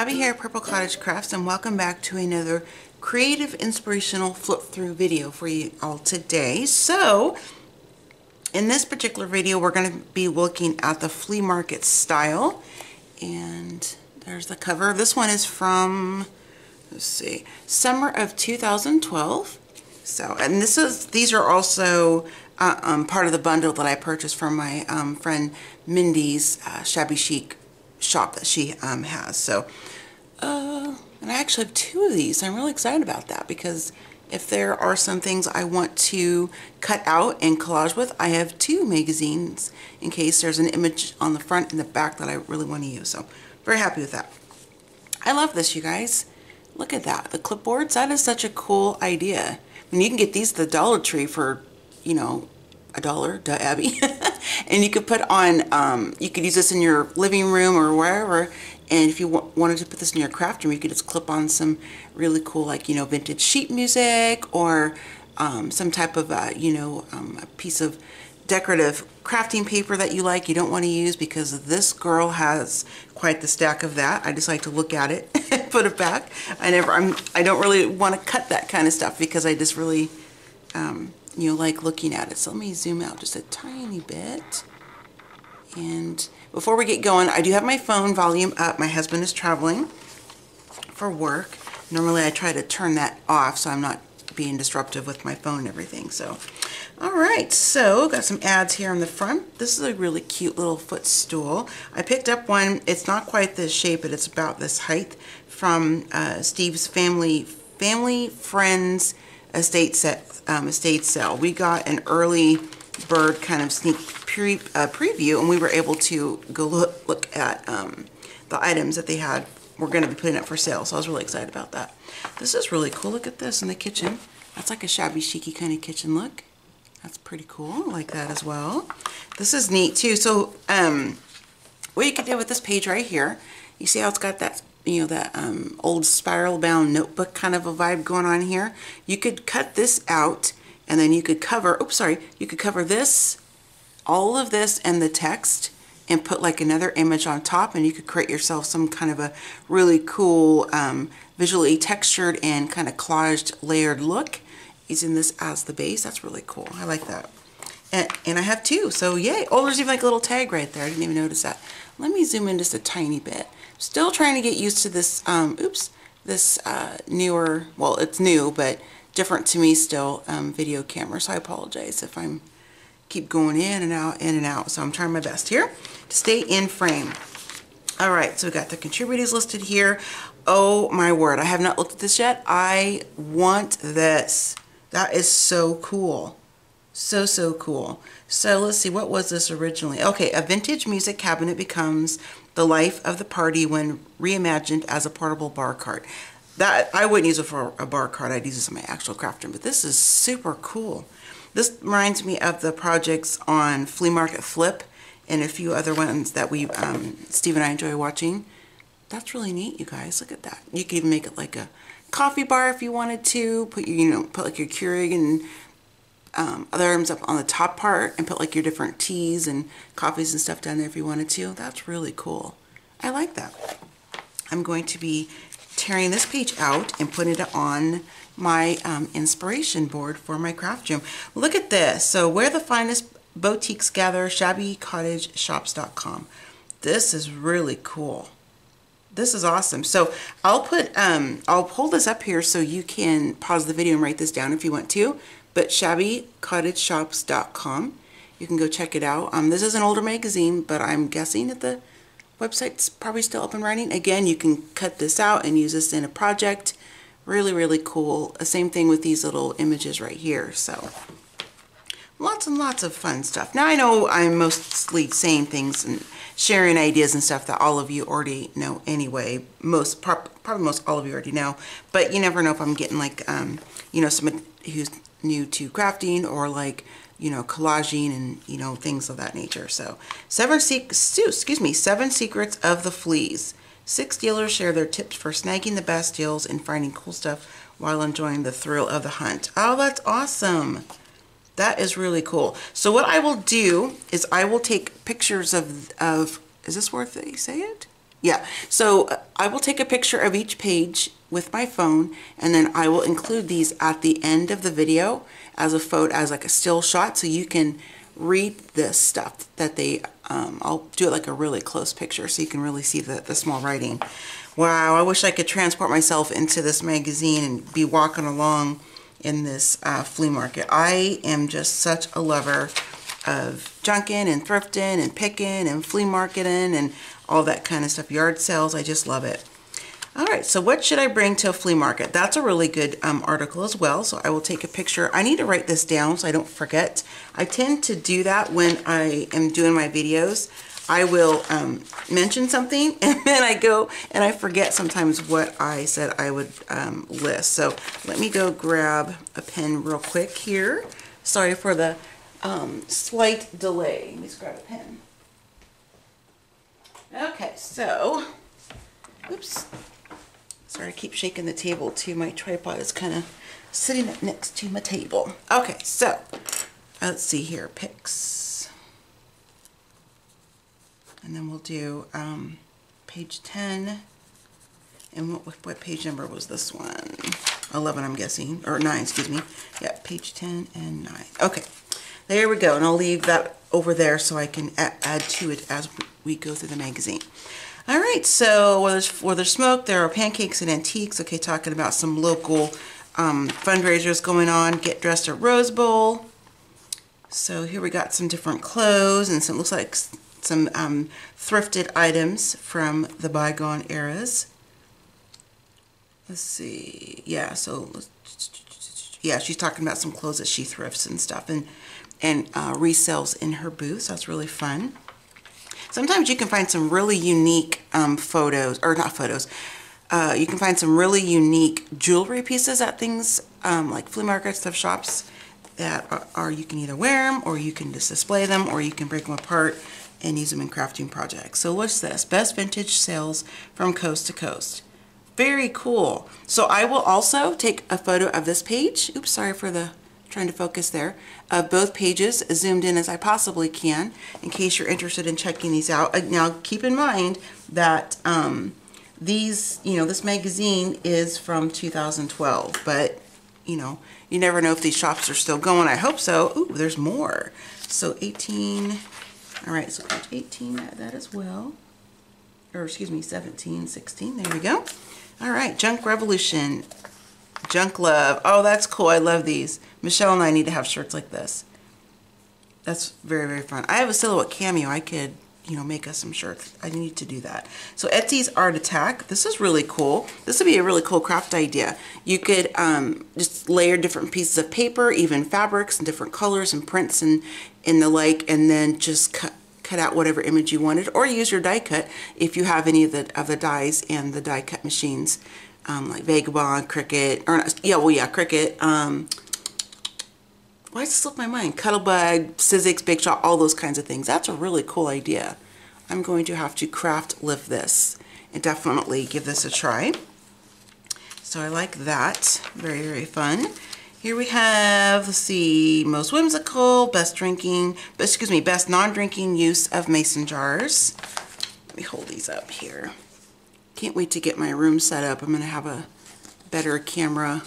Abby here at Purple Cottage Crafts, and welcome back to another creative inspirational flip through video for you all today. So in this particular video we're going to be looking at the Flea Market Style, and there's the cover. This one is from, let's see, summer of 2012. So, and these are also part of the bundle that I purchased from my friend Mindy's shabby chic shop that she has. So and I actually have two of these. I'm really excited about that because if there are some things I want to cut out and collage with, I have two magazines in case there's an image on the front and the back that I really want to use. So very happy with that. I love this, you guys. Look at that, the clipboards. That is such a cool idea. I mean, you can get these at the Dollar Tree for, you know, $1, duh, Abby. And you could put on, you could use this in your living room or wherever. And if you wanted to put this in your craft room, you could just clip on some really cool, like, you know, vintage sheet music or some type of, a piece of decorative crafting paper that you like, you don't want to use, because this girl has quite the stack of that. I just like to look at it and put it back. I don't really want to cut that kind of stuff because I just really, like looking at it. So let me zoom out just a tiny bit. And before we get going, I do have my phone volume up. My husband is traveling for work. Normally I try to turn that off so I'm not being disruptive with my phone and everything. So, all right, so got some ads here on the front. This is a really cute little footstool. I picked up one. It's not quite this shape, but it's about this height from Steve's family friends estate sale. We got an early bird kind of sneak preview, and we were able to go look at the items that they had. We're going to be putting up for sale, so I was really excited about that. This is really cool. Look at this in the kitchen. That's like a shabby chic-y kind of kitchen look. That's pretty cool. I like that as well. This is neat too. So what you can do with this page right here, you see how it's got that, that old spiral bound notebook kind of a vibe going on here. You could cut this out and then you could cover, you could cover this, all of this and the text, and put like another image on top, and you could create yourself some kind of a really cool visually textured and kind of collaged layered look using this as the base. That's really cool. I like that. And I have two, so yay. Oh, there's even like a little tag right there. I didn't even notice that. Let me zoom in just a tiny bit. Still trying to get used to this, this newer, well, it's new, but different to me still, video camera. So I apologize if I'm keep going in and out. So I'm trying my best here to stay in frame. All right, so we got the contributors listed here. Oh my word, I have not looked at this yet. I want this. That is so cool. So cool. So let's see, what was this originally? Okay, a vintage music cabinet becomes the life of the party when reimagined as a portable bar cart. That I wouldn't use it for a bar cart. I'd use this in my actual craft room, but this is super cool. This reminds me of the projects on Flea Market Flip and a few other ones that Steve and I enjoy watching. That's really neat, you guys. Look at that. You can even make it like a coffee bar if you wanted to. Put like your Keurig and other items up on the top part, and put like your different teas and coffees and stuff down there if you wanted to. That's really cool. I like that. I'm going to be tearing this page out and putting it on my inspiration board for my craft room. Look at this. So where the finest boutiques gather, shabbycottageshops.com. This is really cool. This is awesome. So I'll pull this up here so you can pause the video and write this down if you want to, but shabbycottageshops.com. You can go check it out. This is an older magazine, but I'm guessing that the website's probably still up and running. Again, you can cut this out and use this in a project. Really cool. Same thing with these little images right here. So lots and lots of fun stuff. Now I know I'm mostly saying things and sharing ideas and stuff that all of you already know anyway. Probably most all of you already know. But you never know if I'm getting like someone who's new to crafting or like collaging and things of that nature. So 7 secrets of the fleas. 6 dealers share their tips for snagging the best deals and finding cool stuff while enjoying the thrill of the hunt. Oh, that's awesome. That is really cool. So what I will do is I will take pictures of is this where they say it? Yeah, so I will take a picture of each page with my phone, and then I will include these at the end of the video as a photo, as like a still shot, so you can read this stuff that they, I'll do it like a really close picture so you can really see the small writing. Wow, I wish I could transport myself into this magazine and be walking along in this flea market. I am just such a lover of junking and thrifting and picking and flea marketing and all that kind of stuff. Yard sales, I just love it. All right, so what should I bring to a flea market? That's a really good article as well. So I will take a picture. I need to write this down so I don't forget. I tend to do that when I am doing my videos. I will mention something and then I go and I forget sometimes what I said I would list. So let me go grab a pen real quick here. Sorry for the slight delay. Let me just grab a pen. Okay, so, oops. Sorry, I keep shaking the table too. My tripod is kind of sitting up next to my table. Okay, so let's see here, picks. And then we'll do page 10. And what page number was this one? 11, I'm guessing, or 9, excuse me. Yeah, page 10 and 9. Okay, there we go. And I'll leave that over there so I can add to it as we go through the magazine. All right, so where there's smoke, there are pancakes and antiques. Okay, talking about some local fundraisers going on. Get dressed at Rose Bowl. So here we got some different clothes and some, looks like some thrifted items from the bygone eras. Let's see. Yeah, so yeah, she's talking about some clothes that she thrifts and stuff and resells in her booth. So that's really fun. Sometimes you can find some really unique photos, or not photos, you can find some really unique jewelry pieces at things like flea markets, thrift shops that are you can either wear them or you can just display them or you can break them apart and use them in crafting projects. So what's this? Best vintage sales from coast to coast. Very cool. So I will also take a photo of this page. Oops, sorry for the trying to focus there, of both pages as zoomed in as I possibly can in case you're interested in checking these out. Now keep in mind that these, you know, this magazine is from 2012, but you know, you never know if these shops are still going. I hope so. Ooh, there's more. So 18, all right, so page 18, that as well. Or excuse me, 17, 16, there we go. All right, Junk Revolution. Junk Love. Oh, that's cool. I love these. Michelle and I need to have shirts like this. That's very, very fun. I have a silhouette cameo. I could, you know, make us some shirts. I need to do that. So Etsy's Art Attack. This is really cool. This would be a really cool craft idea. You could just layer different pieces of paper, even fabrics and different colors and prints and the like, and then just cut out whatever image you wanted, or use your die cut if you have any of the dies and the die cut machines. Like Vagabond, Cricut, or not, yeah, well, yeah, Cricut. Why does it slip my mind? Cuttlebug, Sizzix, Big Shot, all those kinds of things. That's a really cool idea. I'm going to have to craft lift this and definitely give this a try. So I like that. Very, very fun. Here we have, let's see, most whimsical, best non-drinking use of mason jars. Let me hold these up here. Can't wait to get my room set up. I'm going to have a better camera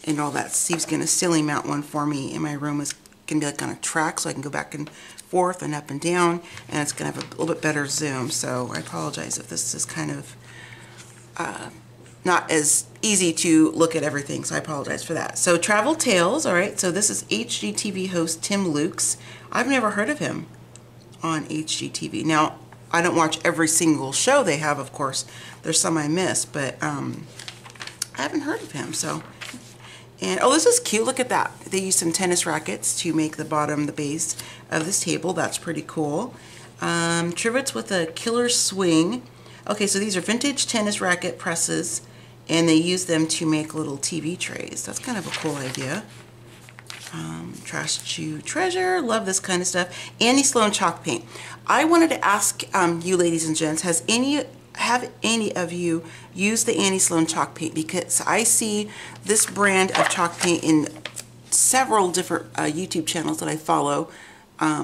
and all that. Steve's going to ceiling mount one for me, and my room is going to be like on a track so I can go back and forth and up and down, and it's going to have a little bit better zoom. So I apologize if this is kind of not as easy to look at everything, so I apologize for that. So Travel Tales, all right, so this is HGTV host Tim Lukes. I've never heard of him on HGTV. Now, I don't watch every single show they have, of course. There's some I miss, but I haven't heard of him. So, and oh, this is cute. Look at that. They use some tennis rackets to make the base of this table. That's pretty cool. Trivets with a killer swing. Okay, so these are vintage tennis racket presses, and they use them to make little TV trays. That's kind of a cool idea. Trash to treasure, love this kind of stuff. Annie Sloan chalk paint. I wanted to ask you ladies and gents, have any of you used the Annie Sloan chalk paint? Because I see this brand of chalk paint in several different YouTube channels that I follow, or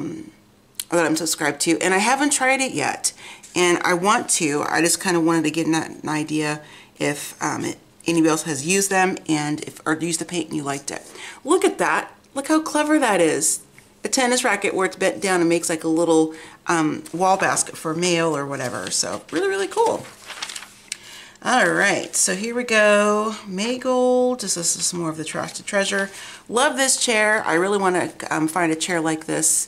that I'm subscribed to, and I haven't tried it yet. And I just kind of wanted to get an idea if anybody else has used them and or used the paint and you liked it. Look at that. Look how clever that is. A tennis racket where it's bent down and makes like a little wall basket for mail or whatever. So really, really cool. All right, so here we go. Maygold. This is some more of the Trash to Treasure. Love this chair. I really want to find a chair like this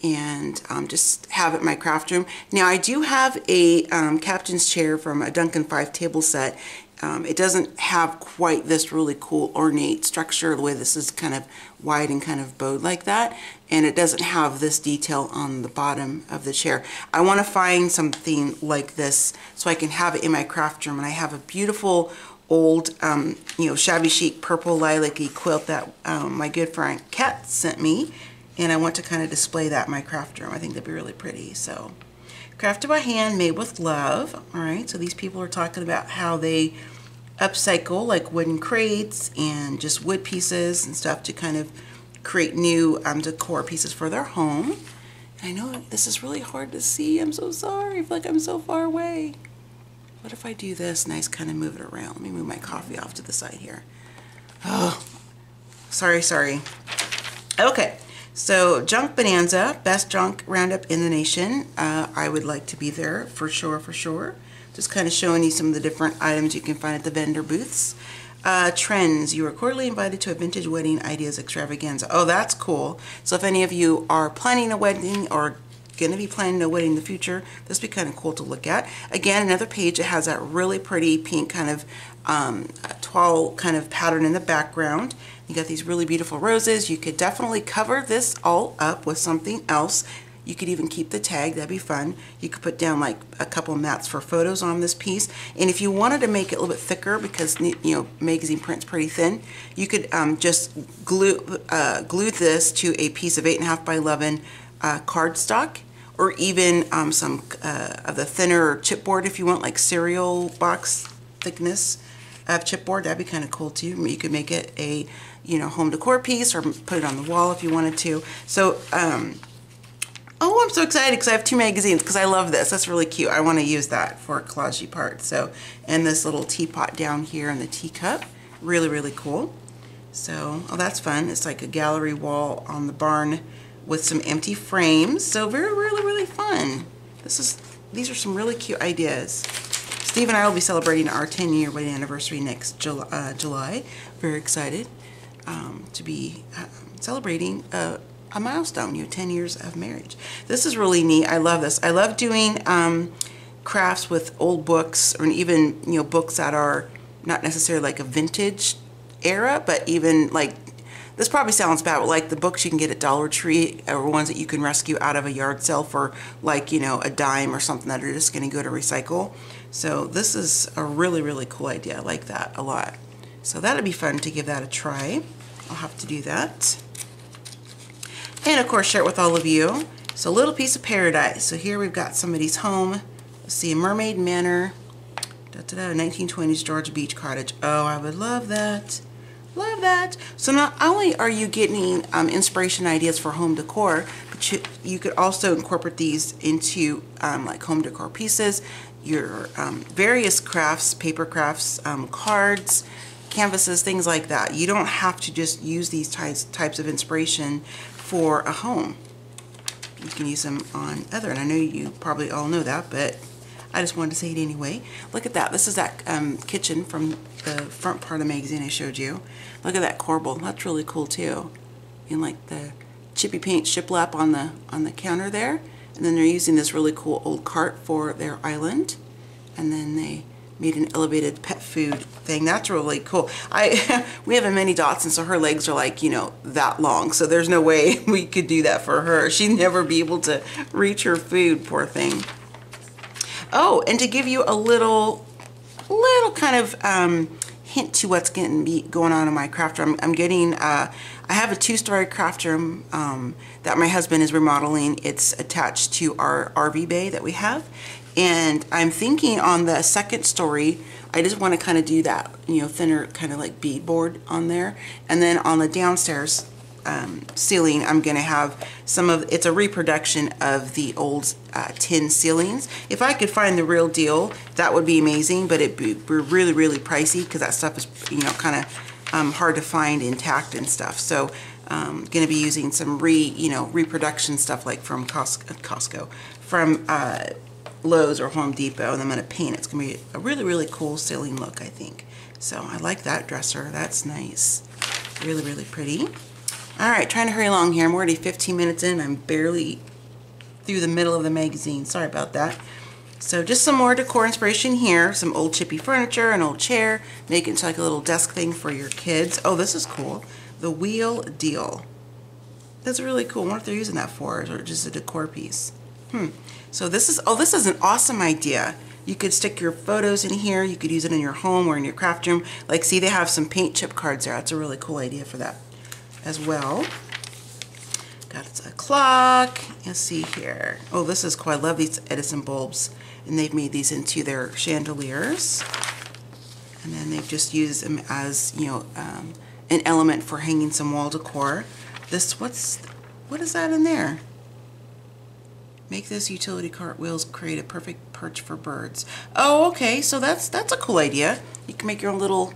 and just have it in my craft room. Now I do have a captain's chair from a Duncan 5 table set. It doesn't have quite this really cool ornate structure, the way this is kind of wide and kind of bowed like that, and it doesn't have this detail on the bottom of the chair. I want to find something like this so I can have it in my craft room. And I have a beautiful old, you know, shabby chic purple lilac-y quilt that my good friend Kat sent me, and I want to kind of display that in my craft room. I think that'd be really pretty. So, crafted by hand, made with love. All right, so these people are talking about how they upcycle like wooden crates and just wood pieces and stuff to kind of create new decor pieces for their home. And I know this is really hard to see. I'm so sorry. I feel like I'm so far away. What if I do this and I just kind of move it around? Let me move my coffee off to the side here. Oh, sorry. Okay, so Junk Bonanza, best junk roundup in the nation. I would like to be there for sure. Just kind of showing you some of the different items you can find at the vendor booths. Trends. You are cordially invited to a vintage wedding ideas extravaganza. Oh, that's cool. So if any of you are planning a wedding or going to be planning a wedding in the future, this would be kind of cool to look at. Again, another page that has that really pretty pink kind of toile kind of pattern in the background. You got these really beautiful roses. You could definitely cover this all up with something else. You could even keep the tag, that'd be fun. You could put down like a couple mats for photos on this piece. And if you wanted to make it a little bit thicker, because you know magazine print's pretty thin, you could just glue this to a piece of 8.5 by 11 cardstock, or even some of the thinner chipboard if you want, like cereal box thickness of chipboard. That'd be kind of cool too. You could make it a home decor piece or put it on the wall if you wanted to. So oh, I'm so excited because I have 2 magazines because I love this. That's really cute. I want to use that for a collage part. So, and this little teapot down here and the teacup. Really, really cool. So, oh, that's fun. It's like a gallery wall on the barn with some empty frames. So really fun. These are some really cute ideas. Steve and I will be celebrating our 10-year wedding anniversary next July. Very excited to be celebrating a milestone, 10 years of marriage. This is really neat. I love this. I love doing crafts with old books, or even books that are not necessarily like a vintage era, but even like, this probably sounds bad, but like the books you can get at Dollar Tree, or ones that you can rescue out of a yard sale for like a dime or something, that are just going to go to recycle. So this is a really cool idea. I like that a lot. So that'd be fun to give that a try. I'll have to do that. And of course share it with all of you. So Little Piece of Paradise. So here we've got somebody's home. Let's see, Mermaid Manor. 1920s Georgia Beach cottage. Oh, I would love that. Love that. So not only are you getting inspiration ideas for home decor, but you could also incorporate these into like home decor pieces, your various crafts, paper crafts, cards, canvases, things like that. You don't have to just use these types of inspiration for a home. You can use them on other, and I know you probably all know that, but I just wanted to say it anyway. Look at that. This is that kitchen from the front part of the magazine I showed you. Look at that corbel. That's really cool too. And like the chippy paint shiplap on the counter there. And then they're using this really cool old cart for their island. And then they made an elevated pet food thing. That's really cool. We have a mini Dotson, so her legs are like, that long. So there's no way we could do that for her. She'd never be able to reach her food, poor thing. Oh, and to give you a little kind of hint to what's going to be going on in my craft room, I'm getting, I have a 2-story craft room that my husband is remodeling. It's attached to our RV bay that we have. And I'm thinking on the 2nd story, I just want to kind of do that, thinner kind of like beadboard on there. And then on the downstairs, ceiling, I'm going to have some of, it's a reproduction of the old tin ceilings. If I could find the real deal, that would be amazing, but it'd be really, really pricey because that stuff is, you know, kind of hard to find intact and stuff. So I'm going to be using some reproduction stuff like from Costco, from Lowe's or Home Depot, and I'm going to paint. It's going to be a really, really cool ceiling look, I think. So I like that dresser. That's nice. Really, really pretty. All right, trying to hurry along here. I'm already 15 minutes in. I'm barely through the middle of the magazine. Sorry about that. So just some more decor inspiration here. Some old chippy furniture, an old chair. Make it into like a little desk thing for your kids. Oh, this is cool. The wheel deal. That's really cool. I wonder if they're using that for, or just a decor piece. So this is an awesome idea. You could stick your photos in here. You could use it in your home or in your craft room. Like, see, they have some paint chip cards there. That's a really cool idea for that as well. Got a clock. Let's see here. Oh, this is cool. I love these Edison bulbs. And they've made these into their chandeliers. And then they've just used them as, you know, an element for hanging some wall decor. What is that in there? Make this utility cart wheels create a perfect perch for birds. Oh, okay, so that's a cool idea. You can make your own little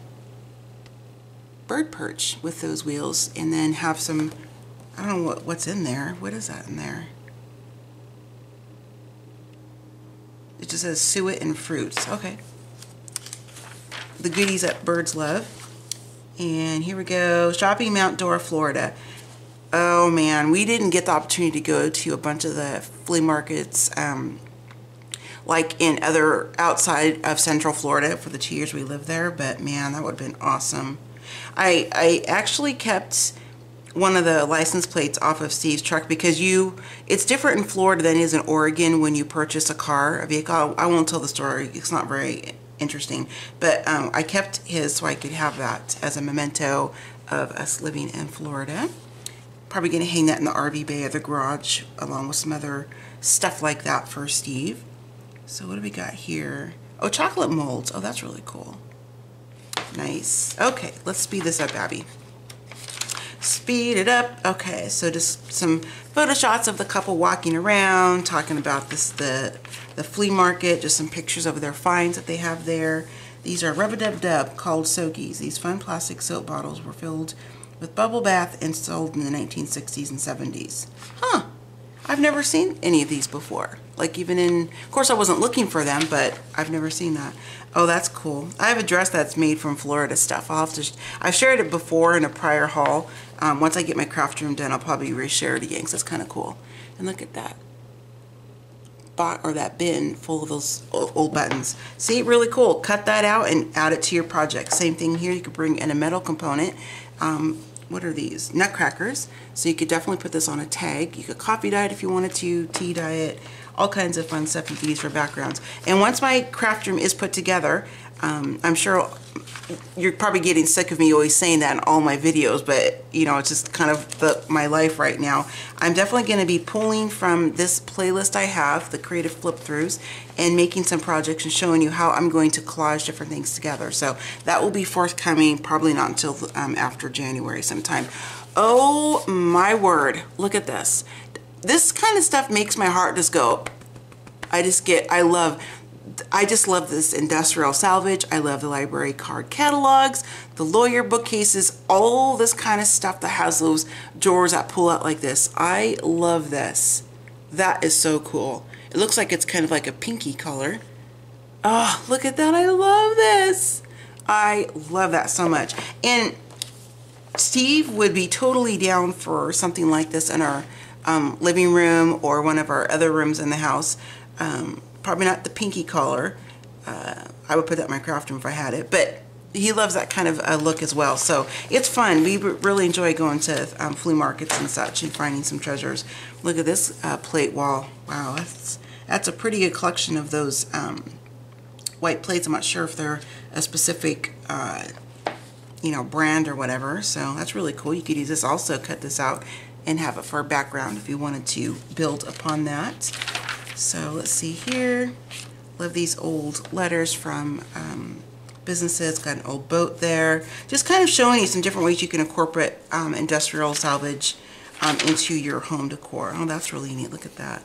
bird perch with those wheels and then have some, I don't know what's in there. What is that in there? It just says suet and fruits. Okay. The goodies that birds love. And here we go. Shopping Mount Dora, Florida. Oh man, we didn't get the opportunity to go to a bunch of the flea markets like in other outside of Central Florida for the 2 years we lived there, but man, that would have been awesome. I actually kept one of the license plates off of Steve's truck because it's different in Florida than it is in Oregon when you purchase a vehicle. I won't tell the story, it's not very interesting, but I kept his so I could have that as a memento of us living in Florida. Probably going to hang that in the RV bay of the garage along with some other stuff like that for Steve. So what do we got here? Oh, chocolate molds. Oh, that's really cool. Nice. Okay, let's speed this up, Abby. Speed it up. Okay, so just some photo shots of the couple walking around, talking about the flea market, just some pictures of their finds that they have there. These are rub-a-dub-dub called Soakies. These fun plastic soap bottles were filled with bubble bath and sold in the 1960s and 70s. Huh. I've never seen any of these before. Like even in, of course I wasn't looking for them, but I've never seen that. Oh, that's cool. I have a dress that's made from Florida stuff. I've shared it before in a prior haul. Once I get my craft room done, I'll probably reshare it again because it's kind of cool. And look at that. That bin full of those old buttons. See, really cool. Cut that out and add it to your project. Same thing here. You could bring in a metal component. What are these? Nutcrackers. So you could definitely put this on a tag. You could coffee dye it if you wanted to, tea dye it, all kinds of fun stuff you could use for backgrounds. And once my craft room is put together, I'm sure you're probably getting sick of me always saying that in all my videos, but you know, it's just kind of my life right now. I'm definitely going to be pulling from this playlist I have, the creative flip throughs, and making some projects and showing you how I'm going to collage different things together. So that will be forthcoming, probably not until after January sometime. Oh my word, look at this. This kind of stuff makes my heart just go, I just love this industrial salvage. I love the library card catalogs, the lawyer bookcases, all this kind of stuff that has those drawers that pull out like this. I love this. That is so cool. It looks like it's kind of like a pinky color. Oh, look at that. I love this. I love that so much. And Steve would be totally down for something like this in our living room or one of our other rooms in the house. Probably not the pinky color. I would put that in my craft room if I had it, but he loves that kind of look as well. So it's fun. We really enjoy going to flea markets and such and finding some treasures. Look at this plate wall. Wow, that's a pretty good collection of those white plates. I'm not sure if they're a specific you know, brand or whatever. So that's really cool. You could use this also, cut this out and have it for a background if you wanted to build upon that. So let's see here. Love these old letters from businesses. Got an old boat there. Just kind of showing you some different ways you can incorporate industrial salvage into your home decor. Oh, that's really neat. Look at that.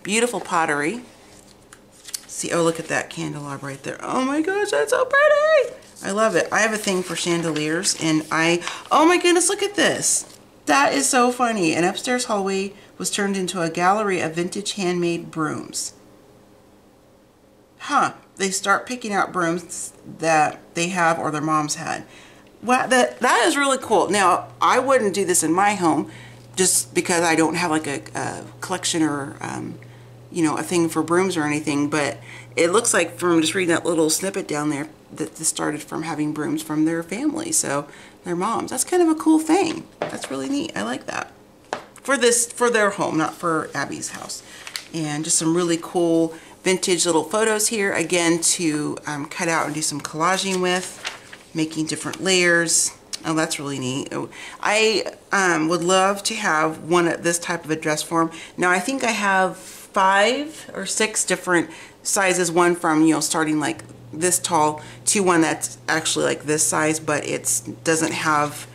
Beautiful pottery. See, oh, look at that candelabra right there. Oh my gosh, that's so pretty. I love it. I have a thing for chandeliers, and oh my goodness, look at this. That is so funny. An upstairs hallway was turned into a gallery of vintage handmade brooms. Huh. They start picking out brooms that they have or their moms had. Wow, that is really cool. Now, I wouldn't do this in my home just because I don't have like a collection or you know, a thing for brooms or anything, but it looks like from just reading that little snippet down there that this started from having brooms from their family, so their moms. That's kind of a cool thing. That's really neat. I like that. For their home, not for Abby's house. And just some really cool vintage little photos here, again, to cut out and do some collaging with, making different layers. Oh, that's really neat. I would love to have this type of a dress form. Now, I think I have 5 or 6 different sizes, one from, you know, starting like this tall to one that's actually like this size, but it doesn't have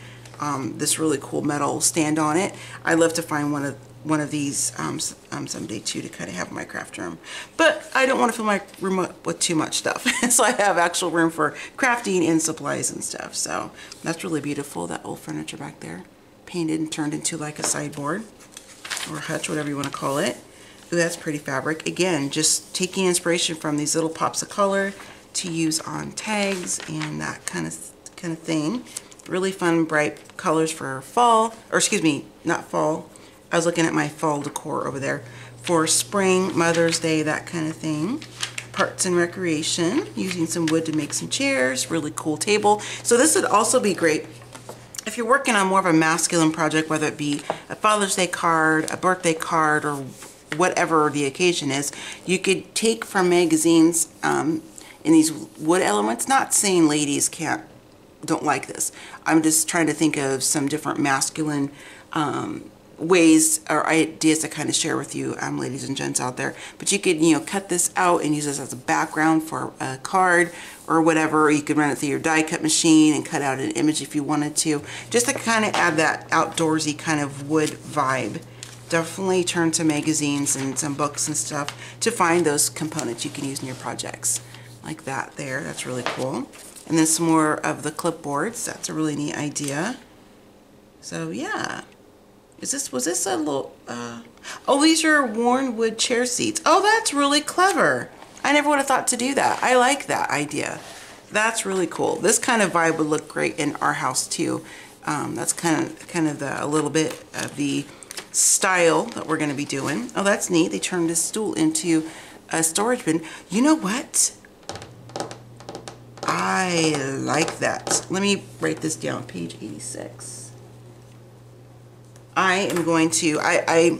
this really cool metal stand on it. I'd love to find one of these someday too, to kind of have in my craft room, but I don't want to fill my room up with too much stuff. So I have actual room for crafting and supplies and stuff. So that's really beautiful. That old furniture back there, painted and turned into like a sideboard or hutch, whatever you want to call it. Ooh, that's pretty fabric. Again, just taking inspiration from these little pops of color to use on tags and that kind of thing. Really fun, bright colors for fall, or excuse me, not fall. I was looking at my fall decor over there. For spring, Mother's Day, that kind of thing. Parts and recreation, using some wood to make some chairs. Really cool table. So this would also be great if you're working on more of a masculine project, whether it be a Father's Day card, a birthday card, or whatever the occasion is. You could take from magazines in these wood elements. Not saying ladies don't like this. I'm just trying to think of some different masculine ways or ideas to kind of share with you, ladies and gents out there. But you could, you know, cut this out and use this as a background for a card or whatever. Or you could run it through your die cut machine and cut out an image if you wanted to, just to kind of add that outdoorsy kind of wood vibe. Definitely turn to magazines and some books and stuff to find those components you can use in your projects. Like that there. That's really cool. And then some more of the clipboards. That's a really neat idea. So yeah. Was this a little, oh, these are worn wood chair seats. Oh, that's really clever. I never would have thought to do that. I like that idea. That's really cool. This kind of vibe would look great in our house too. That's kind of a little bit of the style that we're going to be doing. Oh, that's neat. They turned this stool into a storage bin. You know what? I like that. Let me write this down. Page 86. I am going to, I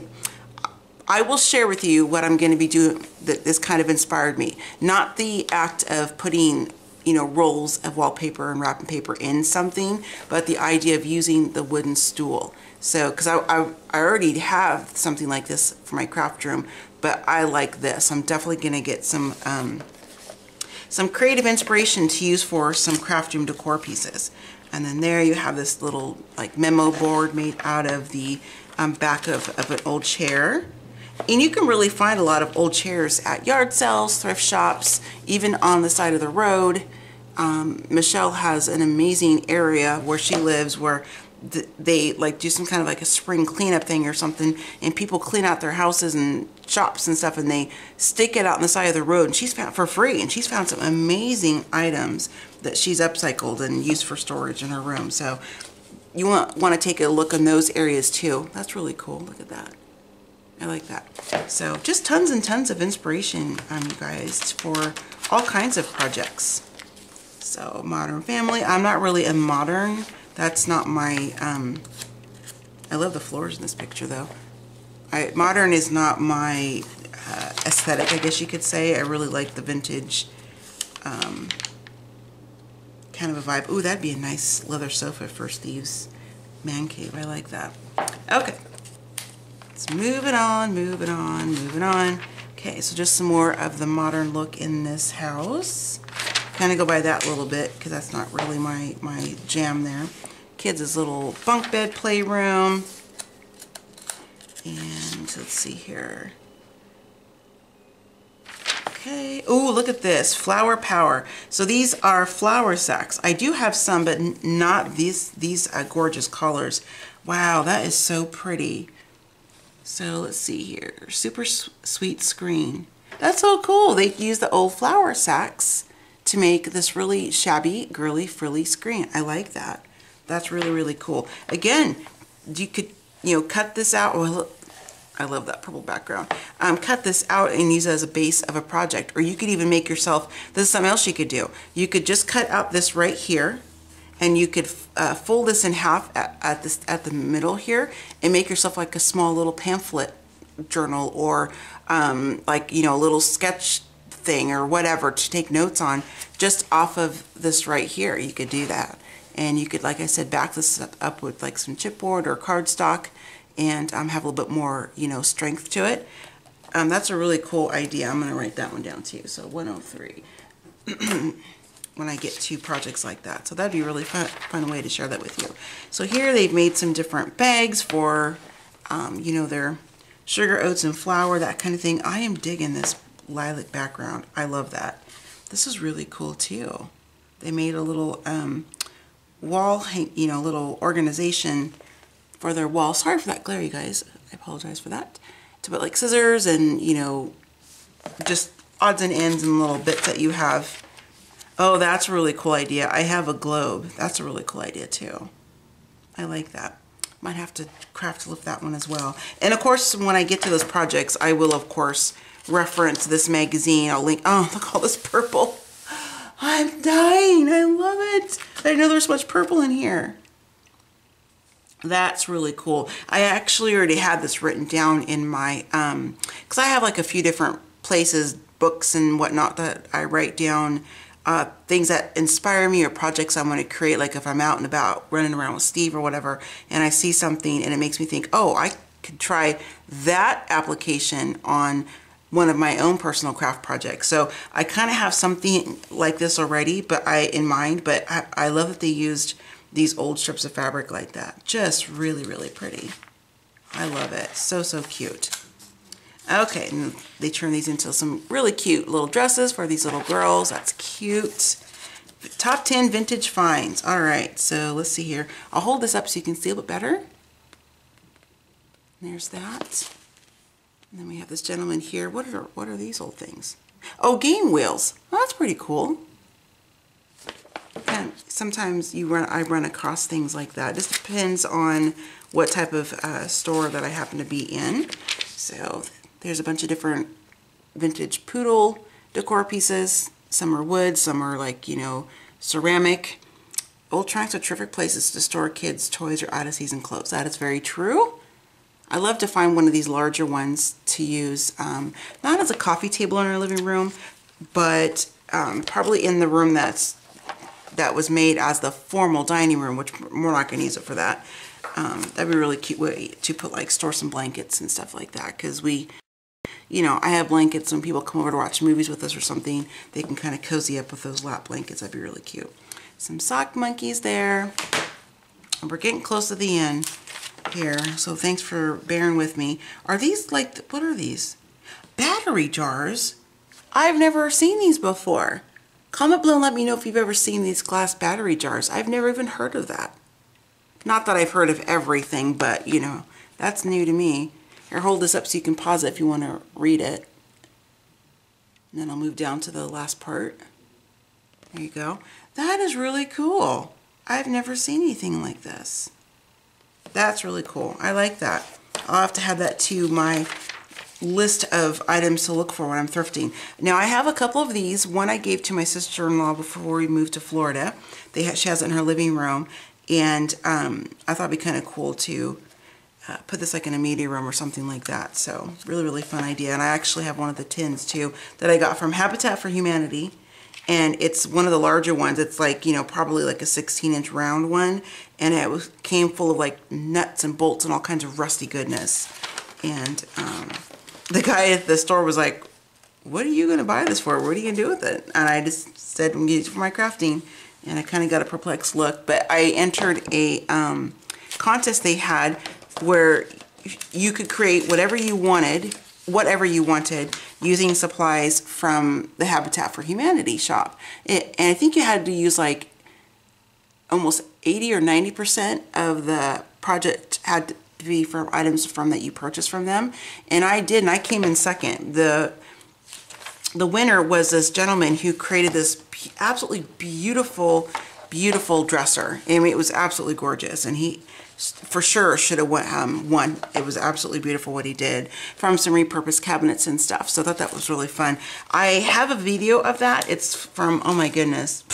will share with you what I'm going to be doing that this kind of inspired me. Not the act of putting, you know, rolls of wallpaper and wrapping paper in something, but the idea of using the wooden stool. So, because I already have something like this for my craft room, but I like this. I'm definitely going to get some creative inspiration to use for some craft room decor pieces. And then there you have this little like memo board made out of the back of an old chair. And you can really find a lot of old chairs at yard sales, thrift shops, even on the side of the road. Michelle has an amazing area where she lives where they like do some kind of like a spring cleanup thing or something, and people clean out their houses and shops and stuff, and they stick it out on the side of the road, and she's found for free, and she's found some amazing items that she's upcycled and used for storage in her room. So you want to take a look in those areas too. That's really cool. Look at that. I like that. So just tons and tons of inspiration, you guys, for all kinds of projects. So Modern Family. I'm not really a modern. That's not my, I love the floors in this picture though. Modern is not my aesthetic, I guess you could say. I really like the vintage kind of a vibe. Ooh, that'd be a nice leather sofa for Steve's man cave. I like that. Okay, let's move it on, move it on, move it on. Okay, so just some more of the modern look in this house. kind of go by that a little bit because that's not really my jam there. Kids' little bunk bed playroom. And let's see here. Okay. Oh, look at this. Flower Power. So these are flower sacks. I do have some, but not these gorgeous colors. Wow, that is so pretty. So let's see here. Super sweet screen. That's so cool. They use the old flower sacks to make this really shabby, girly, frilly screen. I like that. That's really, really cool. Again, you could, cut this out. Well, I love that purple background. Cut this out and use it as a base of a project. Or you could even make yourself, this is something else you could do. You could just cut out this right here, and you could fold this in half at the middle here and make yourself like a small little pamphlet journal, or like, a little sketch thing or whatever to take notes on just off of this right here. You could do that. And you could, like I said, back this up with like some chipboard or cardstock and have a little bit more, strength to it. That's a really cool idea. I'm going to write that one down too. So 103 when I get to projects like that. So that'd be a really fun way to share that with you. So here they've made some different bags for, their sugar, oats, and flour, that kind of thing. I am digging this lilac background. I love that. This is really cool too. They made a little wall, little organization for their wall. Sorry for that glare, you guys. I apologize for that. To put like scissors and, just odds and ends and little bits that you have. Oh, that's a really cool idea. I have a globe. That's a really cool idea too. I like that. Might have to craft lift that one as well. And of course, when I get to those projects, I will of course reference this magazine. I'll link. Oh, look at all this purple. I'm dying. I love it. I didn't know there's so much purple in here. That's really cool. I actually already had this written down in my, because I have like a few different places, books and whatnot, that I write down things that inspire me or projects I want to create. Like if I'm out and about running around with Steve or whatever, and I see something and it makes me think, oh, I could try that application on one of my own personal craft projects. So I kind of have something like this already, but in mind. But I love that they used these old strips of fabric like that. Just really, really pretty. I love it. So, so cute. Okay, and they turn these into some really cute little dresses for these little girls. That's cute. Top 10 vintage finds. All right, so let's see here. I'll hold this up so you can see a bit better. There's that. And then we have this gentleman here. What are these old things? Oh, game wheels. Well, that's pretty cool. And sometimes I run across things like that. It just depends on what type of store that I happen to be in. So there's a bunch of different vintage poodle decor pieces. Some are wood, some are like, ceramic. Old trunks are terrific places to store kids' toys or out-of-season clothes. That is very true. I love to find one of these larger ones to use, not as a coffee table in our living room, but probably in the room that was made as the formal dining room, which we're not going to use it for that. That'd be a really cute way to store some blankets and stuff like that, because I have blankets when people come over to watch movies with us or something. They can kind of cozy up with those lap blankets. That'd be really cute. Some sock monkeys there. And we're getting close to the end here, so thanks for bearing with me. Are these like, what are these? Battery jars? I've never seen these before. Comment below and let me know if you've ever seen these glass battery jars. I've never even heard of that. Not that I've heard of everything, but that's new to me. Here, hold this up so you can pause it if you want to read it. And then I'll move down to the last part. There you go. That is really cool. I've never seen anything like this. That's really cool. I like that. I'll have to add that to my list of items to look for when I'm thrifting. Now I have a couple of these. One I gave to my sister-in-law before we moved to Florida. She has it in her living room, and I thought it'd be kind of cool to put this like in a media room or something like that. So really, really fun idea. And I actually have one of the tins too that I got from Habitat for Humanity. And it's one of the larger ones. It's like, probably like a 16-inch round one. And it came full of like nuts and bolts and all kinds of rusty goodness. And the guy at the store was like, what are you going to buy this for? What are you going to do with it? And I just said, I'm going to use it for my crafting. And I kind of got a perplexed look. But I entered a contest they had where you could create whatever you wanted, using supplies from the Habitat for Humanity shop. And I think you had to use like almost 80 or 90% of the project had to be from items from that you purchased from them. And I did, and I came in second. The winner was this gentleman who created this absolutely beautiful dresser. I mean, it was absolutely gorgeous, and he for sure should have won. It was absolutely beautiful what he did from some repurposed cabinets and stuff. So I thought that was really fun. I have a video of that. It's from, oh my goodness,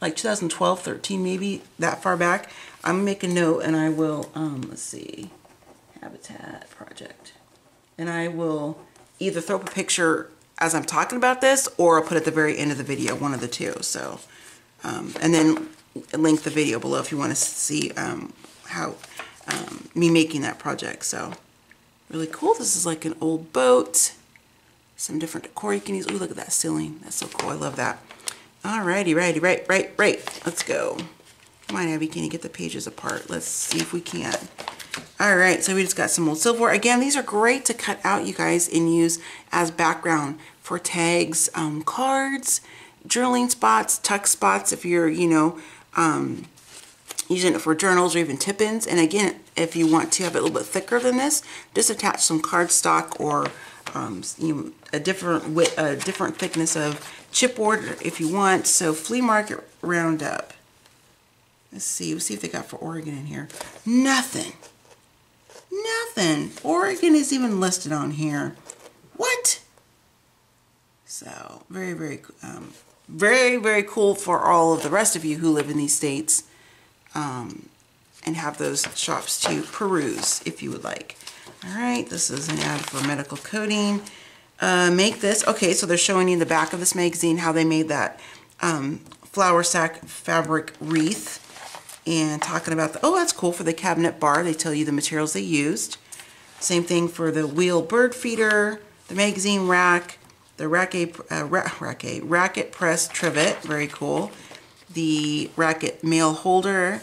like 2012, 13, maybe that far back. I'm gonna make a note, and I will, let's see, Habitat project. And I will either throw up a picture as I'm talking about this, or I'll put it at the very end of the video, one of the two. So, and then link the video below if you want to see how me making that project. So, really cool. This is like an old boat. Some different decor you can use. Ooh, look at that ceiling. That's so cool. I love that. Alrighty, right. Let's go. Come on, Abby, can you get the pages apart? Let's see if we can. Alright, so we just got some old silverware. Again, these are great to cut out, you guys, and use as background for tags, cards, journaling spots, tuck spots if you're, you know, using it for journals or even tip-ins. And again, if you want to have it a little bit thicker than this, just attach some cardstock or you know, a different thickness of chipboard if you want. So Flea Market Roundup. Let's see if they got for Oregon in here. Nothing. Oregon is even listed on here. What? So very cool for all of the rest of you who live in these states, and have those shops to peruse if you would like. All right, this is an ad for medical coding. Make this. Okay, so they're showing you in the back of this magazine how they made that flour sack fabric wreath. And talking about the, oh, that's cool, for the cabinet bar. They tell you the materials they used. Same thing for the wheel bird feeder, the magazine rack, the racket press trivet, very cool. The racket mail holder,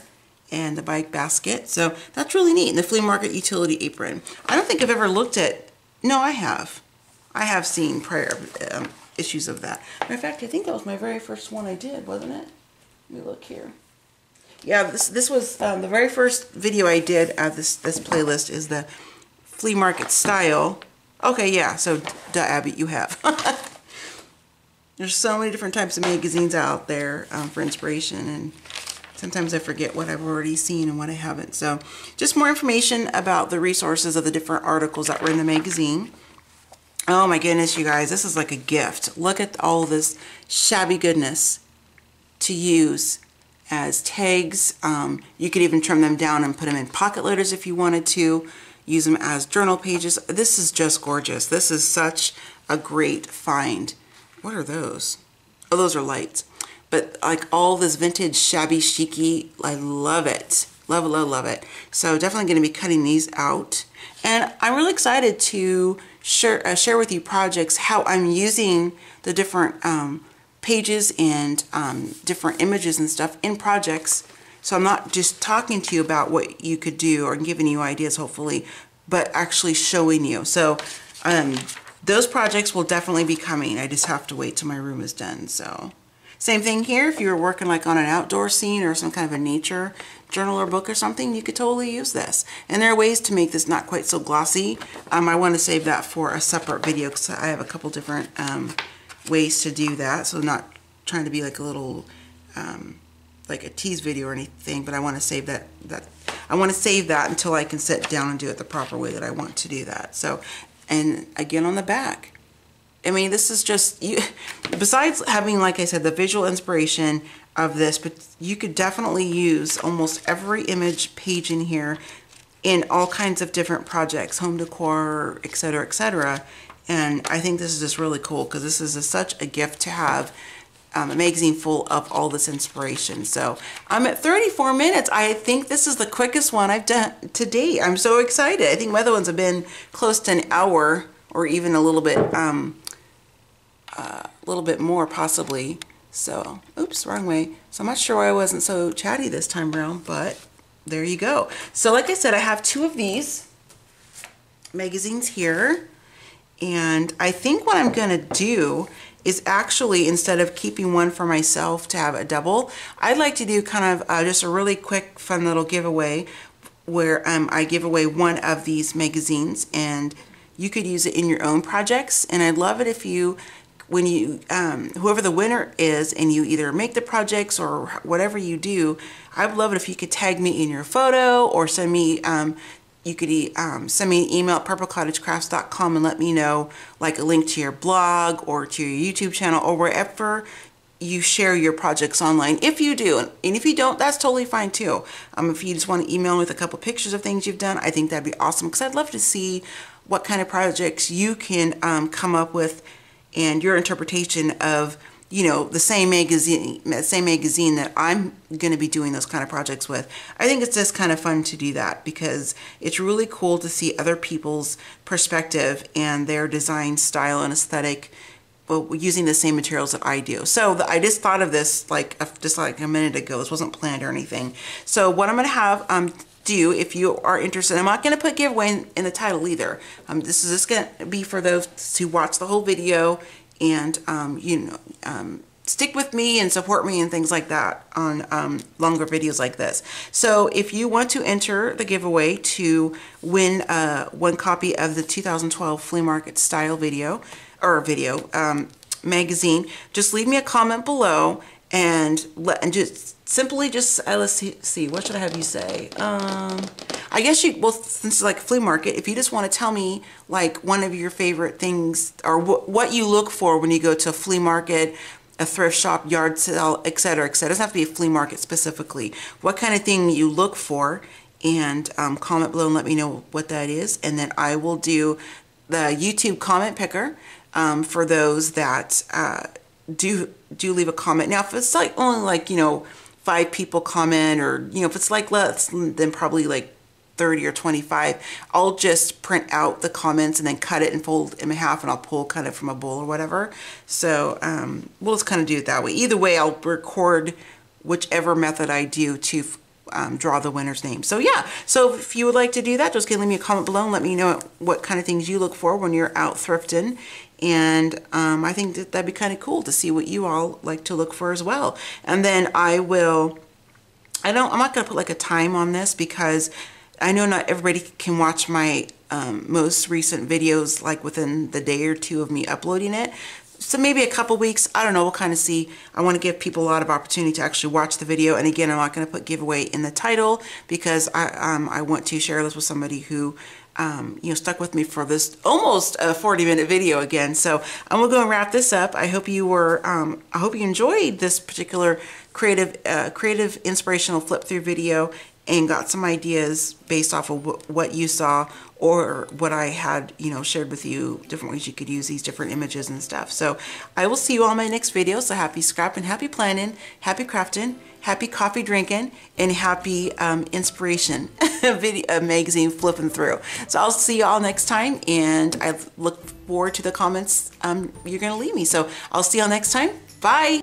and the bike basket. So that's really neat. And the Flea Market utility apron. I don't think I've ever looked at, no, I have. I have seen prior issues of that. Matter of fact, I think that was my very first one I did, wasn't it? Let me look here. Yeah, this was the very first video I did of this playlist is the Flea Market Style. Okay, yeah, so duh, Abby, you have. There's so many different types of magazines out there for inspiration, and sometimes I forget what I've already seen and what I haven't. So just more information about the resources of the different articles that were in the magazine. Oh my goodness, you guys, this is like a gift. Look at all this shabby goodness to use as tags. You could even trim them down and put them in pocket letters if you wanted to. Use them as journal pages. This is just gorgeous. This is such a great find. What are those? Oh, those are lights. But like all this vintage shabby chicy, I love it. Love it. So definitely going to be cutting these out. And I'm really excited to share with you projects, how I'm using the different pages and different images and stuff in projects. So I'm not just talking to you about what you could do or giving you ideas, hopefully, but actually showing you. So those projects will definitely be coming. I just have to wait till my room is done. So same thing here. If you're working like on an outdoor scene or some kind of a nature journal or book or something, you could totally use this. And there are ways to make this not quite so glossy. I want to save that for a separate video because I have a couple different ways to do that. So not trying to be like a little like a tease video or anything, but I want to save that until I can sit down and do it the proper way that I want to do that. So, and again on the back, I mean, this is just, besides having, like I said, the visual inspiration of this, but you could definitely use almost every image page in here in all kinds of different projects, home decor, etc., etc. And I think this is just really cool because this is such a gift to have. A magazine full of all this inspiration. So I'm at 34 minutes. I think this is the quickest one I've done to date. I'm so excited. I think my other ones have been close to an hour or even a little bit a little bit more possibly. So, oops, wrong way. So I'm not sure why I wasn't so chatty this time around, but there you go. So like I said, I have 2 of these magazines here, and I think what I'm gonna do is actually, instead of keeping one for myself to have a double, I'd like to do kind of just a really quick fun little giveaway where I give away one of these magazines, and you could use it in your own projects. And I'd love it if you, when you whoever the winner is, and you either make the projects or whatever you do, I'd love it if you could tag me in your photo, or send me you could send me an email at purplecottagecrafts.com and let me know, like, a link to your blog or to your YouTube channel or wherever you share your projects online. If you do, and if you don't, that's totally fine too. If you just want to email me with a couple pictures of things you've done, I think that'd be awesome, because I'd love to see what kind of projects you can come up with, and your interpretation of, you know, the same magazine that I'm going to be doing those kind of projects with. I think it's just kind of fun to do that, because it's really cool to see other people's perspective and their design style and aesthetic, well, using the same materials that I do. So I just thought of this just like a minute ago. This wasn't planned or anything. So what I'm going to have do, if you are interested, I'm not going to put giveaway in the title either. This is just going to be for those who watch the whole video and you know, stick with me and support me and things like that on longer videos like this. So if you want to enter the giveaway to win one copy of the 2012 Flea Market Style magazine, just leave me a comment below, and just simply let's see, what should I have you say? I guess well, since it's like a flea market, if you just want to tell me like one of your favorite things, or what you look for when you go to a flea market, a thrift shop, yard sale, etc., etc. It doesn't have to be a flea market specifically. What kind of thing you look for, and comment below and let me know what that is, and then I will do the YouTube comment picker for those that do leave a comment. Now, if it's like only like, you know, 5 people comment, or, you know, if it's like less, then probably like 30 or 25, I'll just print out the comments and then cut it and fold it in half, and I'll pull kind of from a bowl or whatever. So we'll just kind of do it that way. Either way, I'll record whichever method I do to draw the winner's name. So yeah, so if you would like to do that, just leave me a comment below and let me know what kind of things you look for when you're out thrifting. And I think that'd be kind of cool to see what you all like to look for as well. And then I'm not going to put like a time on this, because I know not everybody can watch my most recent videos like within the day or two of me uploading it. So maybe a couple weeks, I don't know, we'll kind of see. I want to give people a lot of opportunity to actually watch the video. And again, I'm not going to put giveaway in the title, because I want to share this with somebody who you know, stuck with me for this almost a 40-minute video again. So I'm gonna go and wrap this up. I hope you enjoyed this particular creative inspirational flip through video, and got some ideas based off of what you saw, or what I had, you know, shared with you, different ways you could use these different images and stuff. So I will see you all in my next video. So happy scrapping, happy planning, happy crafting, happy coffee drinking, and happy inspiration magazine flipping through. So I'll see you all next time, and I look forward to the comments you're gonna leave me. So I'll see you all next time. Bye.